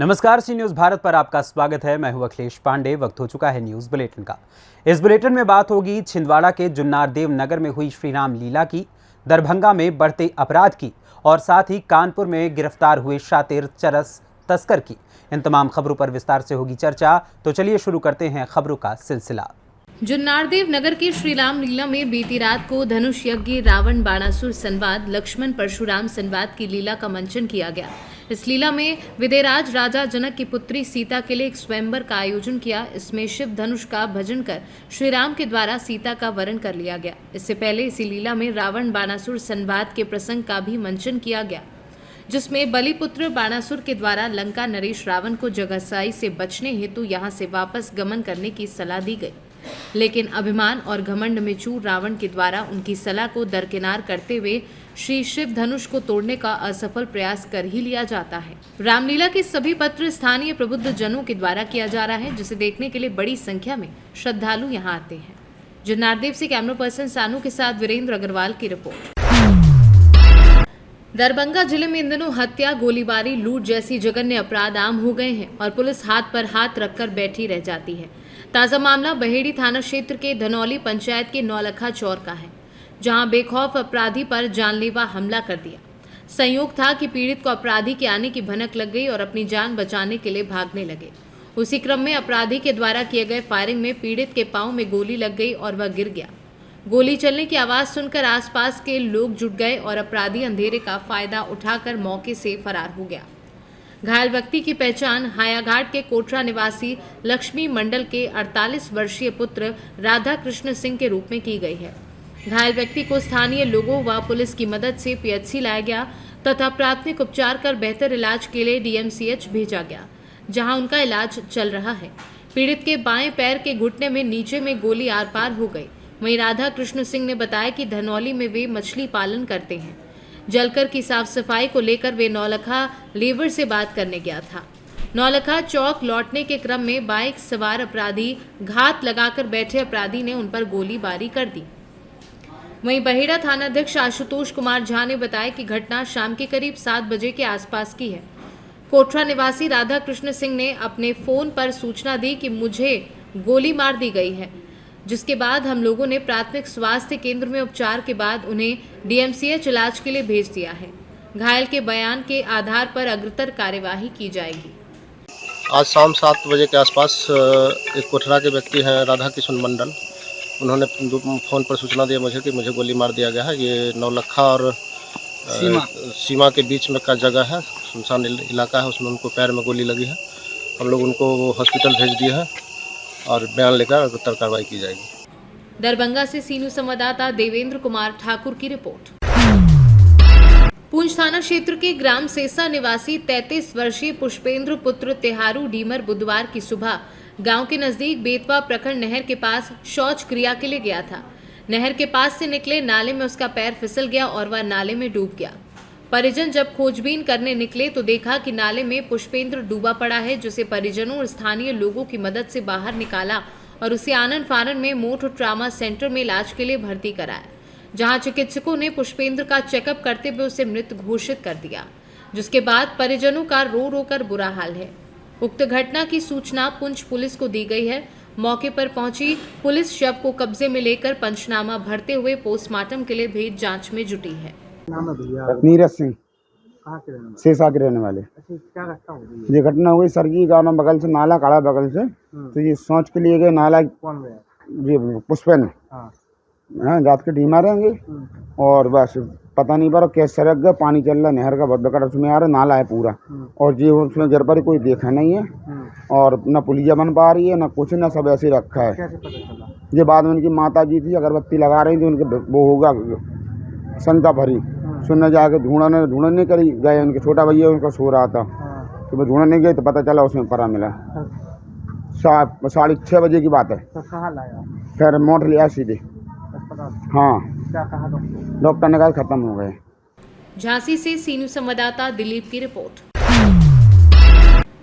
नमस्कार, सी न्यूज़ भारत पर आपका स्वागत है। मैं हूं अखिलेश पांडे। वक्त हो चुका है न्यूज़ बुलेटिन का। इस बुलेटिन में बात होगी छिंदवाड़ा के जुन्नारदेव नगर में हुई श्रीराम लीला की, दरभंगा में बढ़ते अपराध की और साथ ही कानपुर में गिरफ्तार हुए शातिर चरस तस्कर की। इन तमाम खबरों पर विस्तार से होगी चर्चा, तो चलिए शुरू करते हैं खबरों का सिलसिला। जुन्नारदेव नगर की श्रीराम लीला में बीती रात को धनुष यज्ञ, रावण बाणासुर संवाद, लक्ष्मण परशुराम संवाद की लीला का मंचन किया गया। इस लीला में विदेराज राजा जनक की पुत्री सीता के लिए एक स्वयंवर का आयोजन किया। इसमें शिव धनुष का भजन कर श्री राम के द्वारा सीता का वरण कर लिया गया। इससे पहले इसी लीला में रावण बाणासुर संवाद के प्रसंग का भी मंचन किया गया, जिसमें बलिपुत्र बाणासुर के द्वारा लंका नरेश रावण को जगहसाई से बचने हेतु यहाँ से वापस गमन करने की सलाह दी गई, लेकिन अभिमान और घमंड में चूर रावण के द्वारा उनकी सलाह को दरकिनार करते हुए श्री शिव धनुष को तोड़ने का असफल प्रयास कर ही लिया जाता है। रामलीला के सभी पत्र स्थानीय प्रबुद्ध जनों के द्वारा किया जा रहा है, जिसे देखने के लिए बड़ी संख्या में श्रद्धालु यहाँ आते हैं। जुन्नारदेव से कैमरा पर्सन सानू के साथ वीरेंद्र अग्रवाल की रिपोर्ट। दरभंगा जिले में इन दिनों हत्या, गोलीबारी, लूट जैसी जघन्य अपराध आम हो गए हैं और पुलिस हाथ पर हाथ रखकर बैठी रह जाती है। ताजा मामला बहेड़ी थाना क्षेत्र के धनौली पंचायत के नौलखा चौर का है, जहां बेखौफ अपराधी पर जानलेवा हमला कर दिया। संयोग था कि पीड़ित को अपराधी के आने की भनक लग गई और अपनी जान बचाने के लिए भागने लगे। उसी क्रम में अपराधी के द्वारा किए गए फायरिंग में पीड़ित के पांव में गोली लग गई और वह गिर गया। गोली चलने की आवाज सुनकर आसपास के लोग जुट गए और अपराधी अंधेरे का फायदा उठाकर मौके से फरार हो गया। घायल व्यक्ति की पहचान हायाघाट के कोटरा निवासी लक्ष्मी मंडल के 48 वर्षीय पुत्र राधा कृष्ण सिंह के रूप में की गई है। घायल व्यक्ति को स्थानीय लोगों व पुलिस की मदद से पीएचसी लाया गया तथा प्राथमिक उपचार कर बेहतर इलाज के लिए डीएमसीएच भेजा गया, जहां उनका इलाज चल रहा है। पीड़ित के बाएं पैर के घुटने में नीचे में गोली आर पार हो गई। वहीं राधा कृष्ण सिंह ने बताया कि धनौली में वे मछली पालन करते हैं। जलकर की साफ सफाई को लेकर वे नौलखा लेबर से बात करने गया था। नौलखा चौक लौटने के क्रम में बाइक सवार अपराधी घात लगाकर बैठे अपराधी ने उन पर गोलीबारी कर दी। वहीं बहेड़ा थानाध्यक्ष आशुतोष कुमार झा ने बताया कि घटना शाम के करीब 7 बजे के आसपास की है। कोटरा निवासी राधा कृष्ण सिंह ने अपने फोन पर सूचना दी कि मुझे गोली मार दी गई है, जिसके बाद हम लोगों ने प्राथमिक स्वास्थ्य केंद्र में उपचार के बाद उन्हें डीएमसीएच इलाज के लिए भेज दिया है। घायल के बयान के आधार पर अग्रतर कार्यवाही की जाएगी। आज शाम 7 बजे के आसपास एक कोठरा के व्यक्ति हैं राधा कृष्ण मंडल, उन्होंने फ़ोन पर सूचना दिया मुझे कि मुझे गोली मार दिया गया है। ये नौलखा और सीमा के बीच में का जगह है, सुनसान इलाका है, उसमें उनको पैर में गोली लगी है। हम लोग उनको हॉस्पिटल भेज दिए हैं और बयान लेकर अग्रतर कार्रवाई की जाएगी। दरभंगा से सी न्यूज़ संवाददाता देवेंद्र कुमार ठाकुर की रिपोर्ट। पूंछ थाना क्षेत्र के ग्राम सेसा निवासी 33 वर्षीय पुष्पेंद्र पुत्र तिहारू डीमर बुधवार की सुबह गांव के नजदीक बेतवा प्रखंड नहर के पास शौच क्रिया के लिए गया था। नहर के पास से निकले नाले में उसका पैर फिसल गया और वह नाले में डूब गया। परिजन जब खोजबीन करने निकले तो देखा कि नाले में पुष्पेंद्र डूबा पड़ा है, जिसे परिजनों और स्थानीय लोगों की मदद से बाहर निकाला और उसे आनन फानन में मोट ट्रामा सेंटर में इलाज के लिए भर्ती कराया, जहां चिकित्सकों ने पुष्पेंद्र का चेकअप करते हुए उसे मृत घोषित कर दिया, जिसके बाद परिजनों का रो रो कर बुरा हाल है। उक्त घटना की सूचना पुंछ पुलिस को दी गई है। मौके पर पहुंची पुलिस शव को कब्जे में लेकर पंचनामा भरते हुए पोस्टमार्टम के लिए भेज जांच में जुटी है। नीरज सिंह सेसा के रहने वाले। क्या घटना हो गई? ये घटना हुई सर जी, गाँव बगल से नाला काड़ा बगल से, तो ये सोच के लिए गए नाला। कौन गया? ये पुष्पन हाँ। जात के ढीमा रहेंगे और बस पता नहीं पर कैसे सड़क गए, पानी चल रहा, नहर का बहुत बकड़ उसमें आ रहा, नाला है पूरा और जी उसमें गिर पर कोई देखा नहीं है और न पुलिया बन पा रही है न कुछ, न सब ऐसे रखा है। कैसे पता चला? ये बाद में उनकी माता जी थी, अगरबत्ती लगा रही थी, उनके वो होगा शंका भरी, सुनने जाके ढूंढने करी गए, उनके छोटा भैया उनका सो रहा था, तो मैं ढूंढने गए तो पता चला उसमें परा मिला। 6:30 बजे की बात है। तो कहाँ लाया? फिर मोटर लिया सीधे। अस्पताल? हाँ। क्या कहा डॉक्टर? डॉक्टर ने कहा खत्म हो गए। झांसी से सी न्यूज़ संवाददाता दिलीप की रिपोर्ट।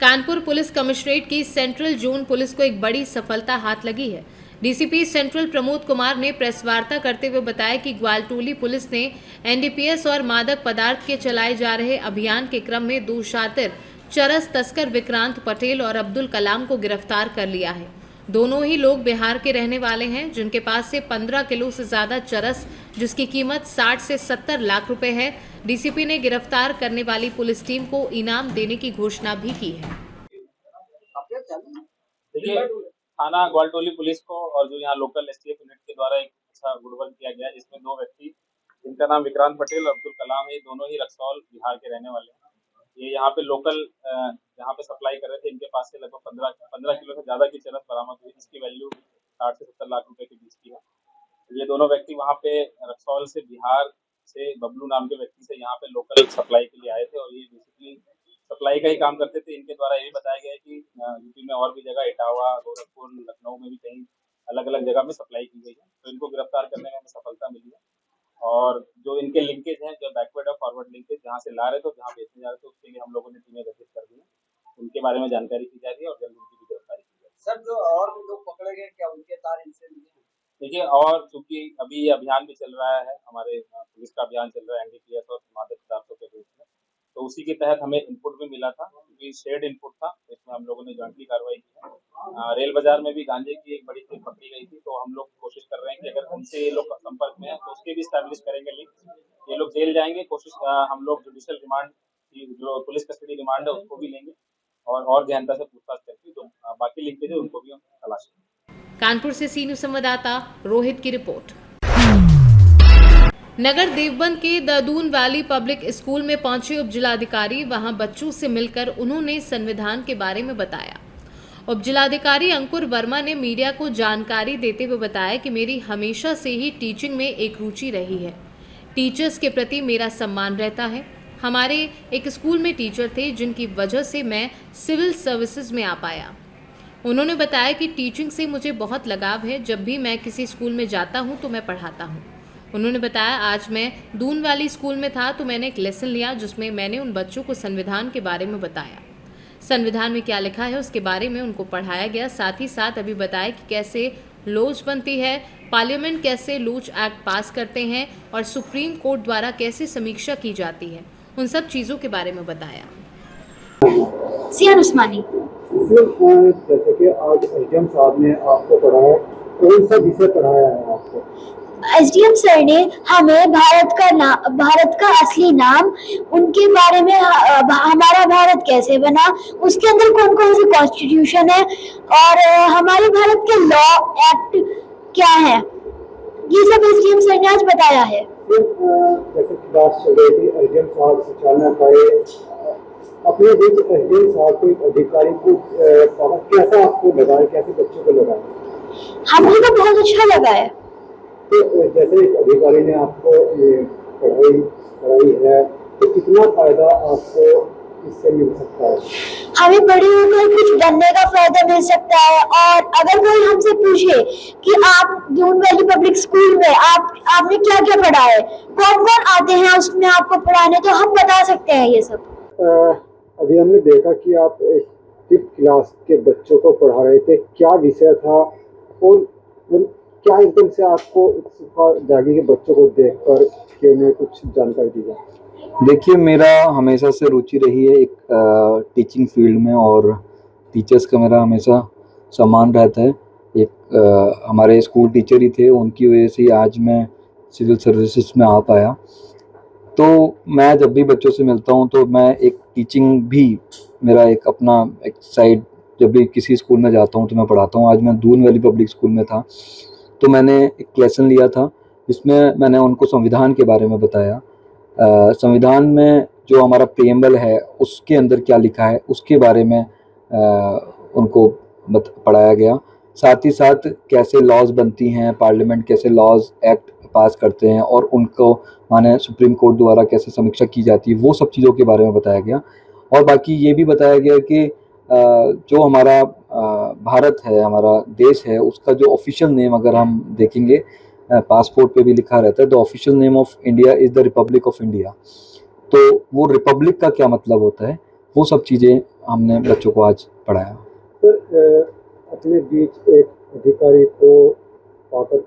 कानपुर पुलिस कमिश्नरेट की सेंट्रल जोन पुलिस को एक बड़ी सफलता हाथ लगी है। डीसीपी सेंट्रल प्रमोद कुमार ने प्रेस वार्ता करते हुए बताया कि ग्वालटोली पुलिस ने एनडीपीएस और मादक पदार्थ के चलाए जा रहे अभियान के क्रम में 2 शातिर चरस तस्कर विक्रांत पटेल और अब्दुल कलाम को गिरफ्तार कर लिया है। दोनों ही लोग बिहार के रहने वाले हैं, जिनके पास से 15 किलो से ज्यादा चरस, जिसकी कीमत 60 से 70 लाख रुपए है। डीसीपी ने गिरफ्तार करने वाली पुलिस टीम को इनाम देने की घोषणा भी की है। देखिए, थाना ग्वालटोली पुलिस को और जो यहाँ लोकल एसटीएफ यूनिट के द्वारा एक अच्छा गुडवर्क किया गया है, जिसमें 2 व्यक्ति जिनका नाम विक्रांत पटेल और अब्दुल कलाम है, दोनों ही रक्सौल बिहार के रहने वाले हैं। ये यहाँ पे लोकल यहाँ पे सप्लाई कर रहे थे। इनके पास से लगभग 15 किलो से ज़्यादा की चरस बरामद हुई, जिसकी वैल्यू 60 से 70 लाख रुपए के बीच की है। ये दोनों व्यक्ति वहाँ पे रक्सौल से बिहार से बबलू नाम के व्यक्ति से यहाँ पे लोकल सप्लाई के लिए आए थे और ये बेसिकली सप्लाई का ही काम करते थे। इनके द्वारा ये भी बताया गया है कि यूपी में और भी जगह इटावा, गोरखपुर, लखनऊ में भी कहीं अलग अलग जगह में सप्लाई की गई है। तो इनको गिरफ्तार करने में हमें सफलता मिली है और जो इनके लिंकेज हैं, जो बैकवर्ड और फॉरवर्ड लिंकेज, जहाँ से ला रहे थे जहाँ बेचने जा रहे थे, उसके लिए हम लोगों ने टीमें गठित कर दी है। उनके बारे में जानकारी की जा रही है और जल्द उनकी भी गिरफ्तारी की जाएगी। सर, जो और भी लोग पकड़े गए, क्या उनके तार इनसे मिले? देखिए, और चूंकि अभी ये अभियान भी चल रहा है, हमारे पुलिस का अभियान चल रहा है एनडीपीएस और मादक पदार्थों के विरुद्ध में, तो उसी के तहत हमें इनपुट भी मिला था, क्योंकि शेयर्ड इनपुट था, इसमें हम लोगों ने जॉइंटली कार्रवाई की है। रेल बाजार में भी गांजे की एक बड़ी चीज पकड़ी गई थी, तो हम लोग कोशिश कर रहे हैं कि अगर उनसे ये लोग संपर्क में है तो उसके भी स्टैब्लिश करेंगे लिंक। ये लोग जेल जाएंगे, कोशिश हम लोग जुडिशियल रिमांड की जो पुलिस कस्टडी रिमांड है उसको भी लेंगे और गहनता से पूछताछ करके जो बाकी लिंकेज है उनको भी हम तलाशेंगे। कानपुर से सी न्यूज संवाददाता रोहित की रिपोर्ट। नगर देवबंद के ददून वैली पब्लिक स्कूल में पहुंचे उप जिलाधिकारी। वहां बच्चों से मिलकर उन्होंने संविधान के बारे में बताया। उप जिलाधिकारी अंकुर वर्मा ने मीडिया को जानकारी देते हुए बताया कि मेरी हमेशा से ही टीचिंग में एक रुचि रही है। टीचर्स के प्रति मेरा सम्मान रहता है। हमारे एक स्कूल में टीचर थे जिनकी वजह से मैं सिविल सर्विसेज में आ पाया। उन्होंने बताया कि टीचिंग से मुझे बहुत लगाव है। जब भी मैं किसी स्कूल में जाता हूं तो मैं पढ़ाता हूं। उन्होंने बताया, आज मैं दून वाली स्कूल में था तो मैंने एक लेसन लिया जिसमें मैंने उन बच्चों को संविधान के बारे में बताया। संविधान में क्या लिखा है उसके बारे में उनको पढ़ाया गया। साथ ही साथ अभी बताया कि कैसे लोच बनती है, पार्लियामेंट कैसे लोच एक्ट पास करते हैं और सुप्रीम कोर्ट द्वारा कैसे समीक्षा की जाती है, उन सब चीज़ों के बारे में बताया। सियान उस्मानी। जैसे कि आज एसडीएम साहब ने आपको पढ़ाया, कौन सा विषय पढ़ाया है आपको? एसडीएम सर ने हमें भारत का असली नाम, उनके बारे में, हमारा भारत कैसे बना, उसके अंदर कौन कौन सी कॉन्स्टिट्यूशन है और हमारे भारत के लॉ एक्ट क्या है, ये सब एसडीएम सर ने आज बताया है। जैसे क्लास चल रही थी, एसडीएम साहब अचानक आए, अपने बीच एसडीएम साहब को, अधिकारी को कैसा आपको लगा है, कैसे बच्चों को लगा है? हमको तो बहुत अच्छा लगा है। तो जैसे एक अधिकारी ने आपको ये पढ़ाई है, तो कितना फायदा आपको इससे मिल सकता है? हमें बड़े होकर कुछ बनने का फायदा मिल सकता है। और अगर कोई हमसे पूछे कि आप दून वैली पब्लिक स्कूल में आपने क्या क्या पढ़ा है, कौन कौन आते हैं उसमें आपको पढ़ाने, तो हम बता सकते हैं ये सब। अभी हमने देखा कि आप 5th क्लास के बच्चों को पढ़ा रहे थे, क्या विषय था और क्या एकदम से आपको उत्सुकता जागी कि बच्चों को देखकर कि उन्हें कुछ जानकारी दी जाए? देखिए, मेरा हमेशा से रुचि रही है एक टीचिंग फील्ड में और टीचर्स का मेरा हमेशा सम्मान रहता है। एक हमारे स्कूल टीचर ही थे, उनकी वजह से आज मैं सिविल सर्विसेज में आ पाया। तो मैं जब भी बच्चों से मिलता हूँ तो मैं एक टीचिंग भी मेरा एक अपना एक साइड, जब भी किसी स्कूल में जाता हूँ तो मैं पढ़ाता हूँ। आज मैं दून वैली पब्लिक स्कूल में था तो मैंने एक लेसन लिया था जिसमें मैंने उनको संविधान के बारे में बताया। संविधान में जो हमारा प्रीएम्बल है उसके अंदर क्या लिखा है उसके बारे में उनको पढ़ाया गया। साथ ही साथ कैसे लॉज बनती हैं, पार्लियामेंट कैसे लॉज एक्ट पास करते हैं और उनको माने सुप्रीम कोर्ट द्वारा कैसे समीक्षा की जाती है, वो सब चीज़ों के बारे में बताया गया। और बाकी ये भी बताया गया कि जो हमारा भारत है, हमारा देश है, उसका जो ऑफिशियल नेम अगर हम देखेंगे पासपोर्ट पे भी लिखा रहता है, the official name of India is the Republic of India. तो वो रिपब्लिक का क्या मतलब होता है, वो सब चीज़ें हमने बच्चों को आज पढ़ाया। तो अपने बीच एक अधिकारी को पाकर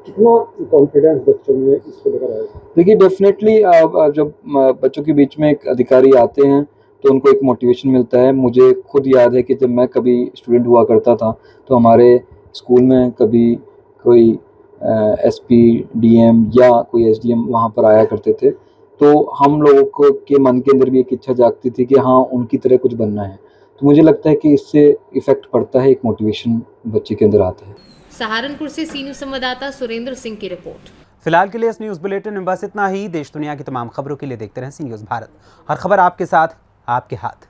कितना कॉन्फिडेंस बच्चों में इसको लेकर आया? देखिए, डेफिनेटली जब बच्चों के बीच में एक अधिकारी आते हैं तो उनको एक मोटिवेशन मिलता है। मुझे खुद याद है कि जब मैं कभी स्टूडेंट हुआ करता था तो हमारे स्कूल में कभी कोई एसपी, डीएम या कोई एसडीएम वहाँ पर आया करते थे, तो हम लोगों को के मन के अंदर भी एक इच्छा जागती थी कि हाँ, उनकी तरह कुछ बनना है। तो मुझे लगता है कि इससे इफ़ेक्ट पड़ता है, एक मोटिवेशन बच्चे के अंदर आता है। सहारनपुर से सी न्यूज़ संवाददाता सुरेंद्र सिंह की रिपोर्ट। फिलहाल के लिए इस न्यूज़ बुलेटिन में बस इतना ही। देश दुनिया की तमाम खबरों के लिए देखते रहें सी न्यूज़ भारत। हर खबर आपके साथ, आपके हाथ।